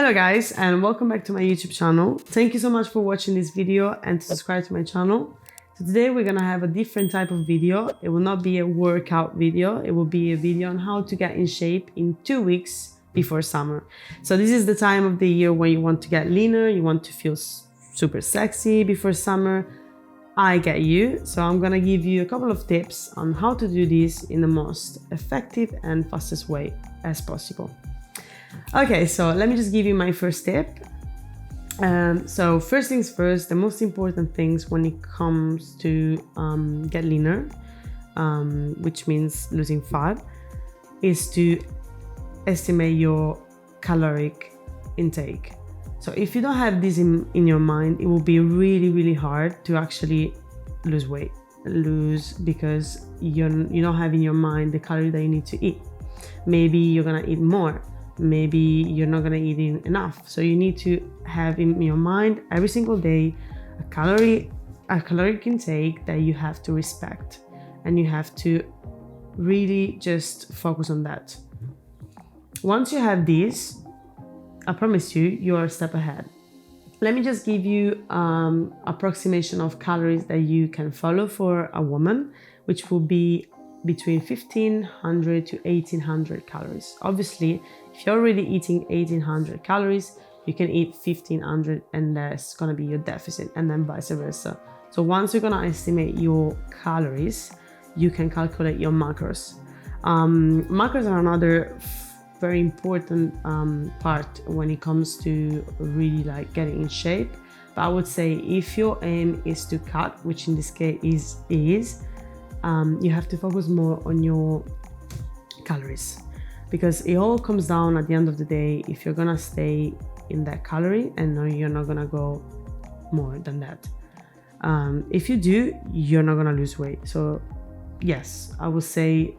Hello guys, and welcome back to my YouTube channel. Thank you so much for watching this video and to subscribe to my channel. So today we're gonna have a different type of video. It will not be a workout video. It will be a video on how to get in shape in 2 weeks before summer. So this is the time of the year when you want to get leaner, you want to feel super sexy before summer. I get you. So I'm gonna give you a couple of tips on how to do this in the most effective and fastest way as possible. Okay, so let me just give you my first tip. So first things first, the most important things when it comes to get leaner, which means losing fat, is to estimate your caloric intake. So if you don't have this in your mind, it will be really hard to actually lose weight, because you don't have in your mind the calorie that you need to eat. Maybe you're gonna eat more. Maybe you're not gonna eat enough. So you need to have in your mind every single day a caloric intake that you have to respect, and you have to really just focus on that. Once you have this, I promise you are a step ahead. Let me just give you approximation of calories that you can follow for a woman, which will be between 1500 to 1800 calories. Obviously, if you're already eating 1800 calories, you can eat 1500 and that's gonna be your deficit, and then vice versa. So once you're gonna estimate your calories, you can calculate your macros. Macros are another very important part when it comes to really like getting in shape. But I would say if your aim is to cut, which in this case is you have to focus more on your calories, because it all comes down at the end of the day if you're gonna stay in that calorie and you're not gonna go more than that. If you do, you're not gonna lose weight. So yes, I would say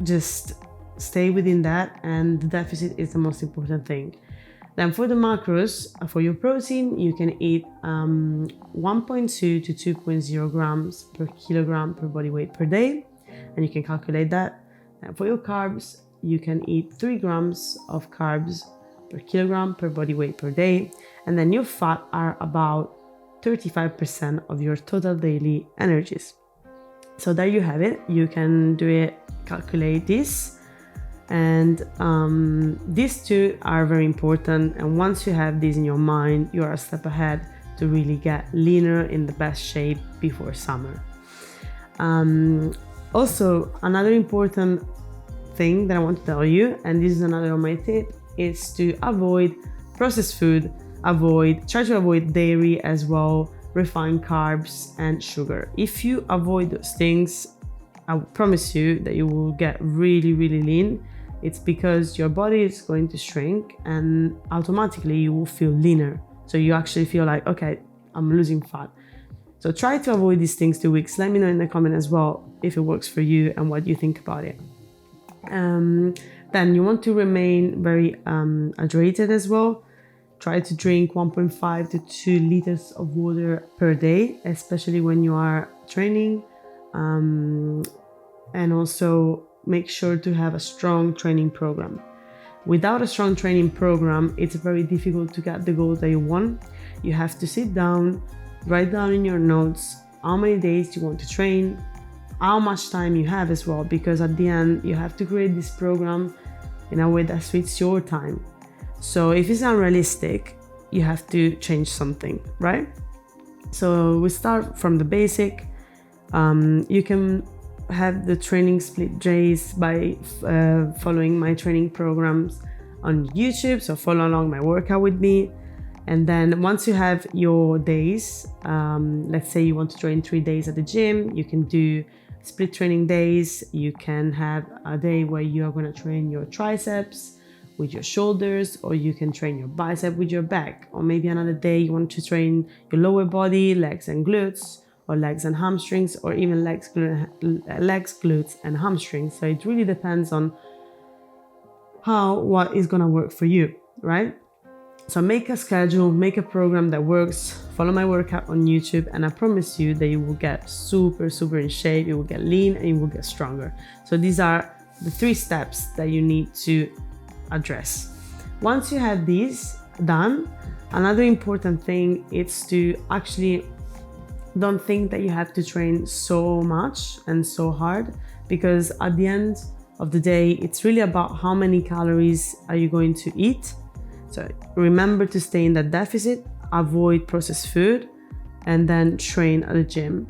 just stay within that, and the deficit is the most important thing. Then for the macros, for your protein, you can eat 1.2 to 2.0 grams per kilogram per body weight per day, and you can calculate that. And for your carbs, you can eat 3 grams of carbs per kilogram per body weight per day, and then your fat are about 35% of your total daily energies. So there you have it. You can do it, calculate this. And these two are very important, and once you have this in your mind, you are a step ahead to really get leaner in the best shape before summer. Also, another important thing that I want to tell you, and this is another of my tips, is to avoid processed food, try to avoid dairy as well, refined carbs and sugar. If you avoid those things, I promise you that you will get really lean. It's because your body is going to shrink and automatically you will feel leaner. So you actually feel like, okay, I'm losing fat. So try to avoid these things 2 weeks. Let me know in the comment as well if it works for you and what you think about it. Then you want to remain very hydrated as well. Try to drink 1.5 to 2 liters of water per day, especially when you are training. And also make sure to have a strong training program. Without a strong training program, it's very difficult to get the goals that you want. You have to sit down, write down in your notes how many days you want to train, how much time you have as well, because at the end you have to create this program in a way that suits your time. So if it's unrealistic, you have to change something, right? So we start from the basic. You can have the training split days by following my training programs on YouTube, so follow along my workout with me. And then once you have your days, let's say you want to train 3 days at the gym, you can do split training days. You can have a day where you are going to train your triceps with your shoulders, or you can train your bicep with your back, or maybe another day you want to train your lower body, legs and glutes, or legs and hamstrings, or even legs, glutes and hamstrings. So it really depends on what is gonna work for you, right? So make a schedule, make a program that works, follow my workout on YouTube, and I promise you that you will get super in shape, you will get lean, and you will get stronger. So these are the 3 steps that you need to address. Once you have this done, another important thing is to actually don't think that you have to train so much and so hard, because at the end of the day, it's really about how many calories are you going to eat. So remember to stay in that deficit, avoid processed food, and then train at the gym.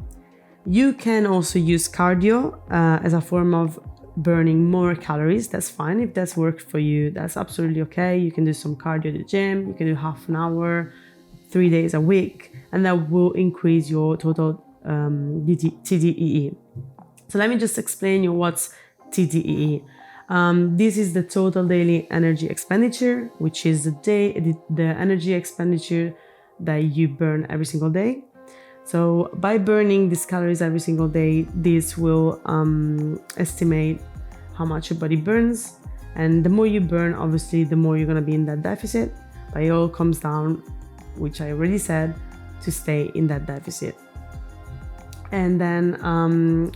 You can also use cardio as a form of burning more calories. That's fine. If that's worked for you, that's absolutely okay. You can do some cardio at the gym. You can do half an hour, 3 days a week, and that will increase your total TDEE. So let me just explain you what's TDEE. This is the total daily energy expenditure, which is the energy expenditure that you burn every single day. So by burning these calories every single day, this will estimate how much your body burns. And the more you burn, obviously, the more you're gonna be in that deficit. But it all comes down, which I already said, to stay in that deficit. And then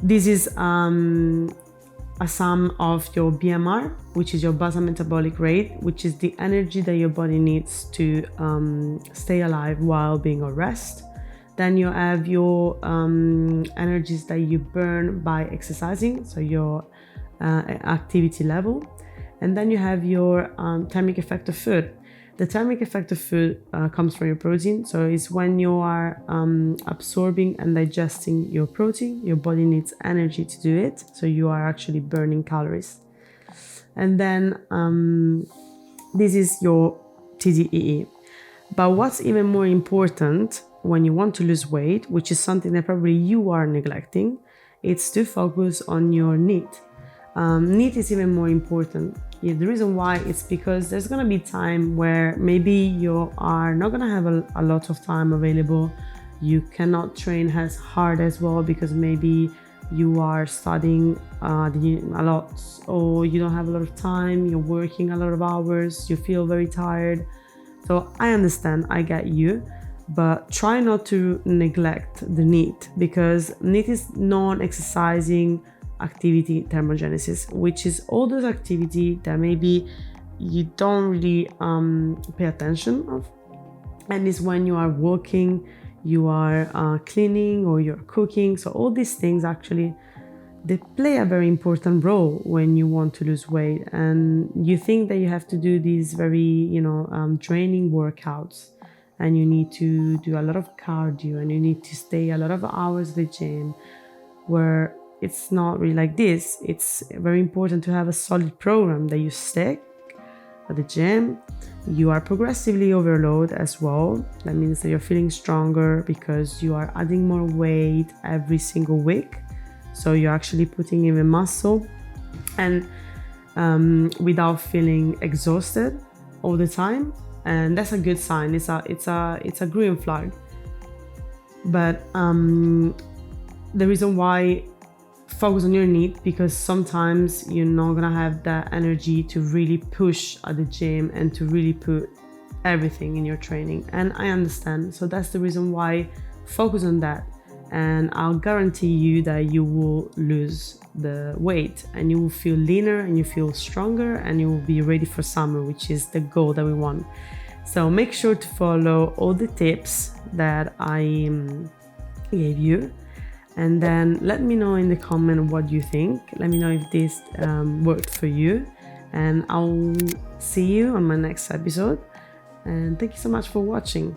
this is a sum of your BMR, which is your basal metabolic rate, which is the energy that your body needs to stay alive while being at rest. Then you have your energies that you burn by exercising, so your activity level. And then you have your thermic effect of food. The thermic effect of food comes from your protein. So it's when you are absorbing and digesting your protein, your body needs energy to do it. So you are actually burning calories. And then this is your TDEE. But what's even more important when you want to lose weight, which is something that probably you are neglecting, it's to focus on your NEAT. NEAT is even more important. Yeah, the reason why is because there's gonna be time where maybe you are not gonna have a lot of time available. You cannot train as hard as well because maybe you are studying a lot, or you don't have a lot of time, you're working a lot of hours, you feel very tired. So I understand, I get you, but try not to neglect the NEAT, because NEAT is non-exercising activity thermogenesis, which is all those activity that maybe you don't really pay attention of, and it's when you are walking, you are cleaning, or you're cooking. So all these things actually, they play a very important role when you want to lose weight, and you think that you have to do these very draining workouts, and you need to do a lot of cardio, and you need to stay a lot of hours at the gym, where it's not really like this. It's very important to have a solid program that you stick at the gym. You are progressively overload as well. That means that you're feeling stronger because you are adding more weight every single week. So you're actually putting in muscle, and without feeling exhausted all the time. And that's a good sign. It's a green flag. But the reason why focus on your NEAT, because sometimes you're not gonna have that energy to really push at the gym and to really put everything in your training, and I understand. So that's the reason why focus on that, and I'll guarantee you that you will lose the weight, and you will feel leaner, and you feel stronger, and you will be ready for summer, which is the goal that we want. So make sure to follow all the tips that I gave you. And then let me know in the comment what you think. Let me know if this worked for you. And I'll see you on my next episode. And thank you so much for watching.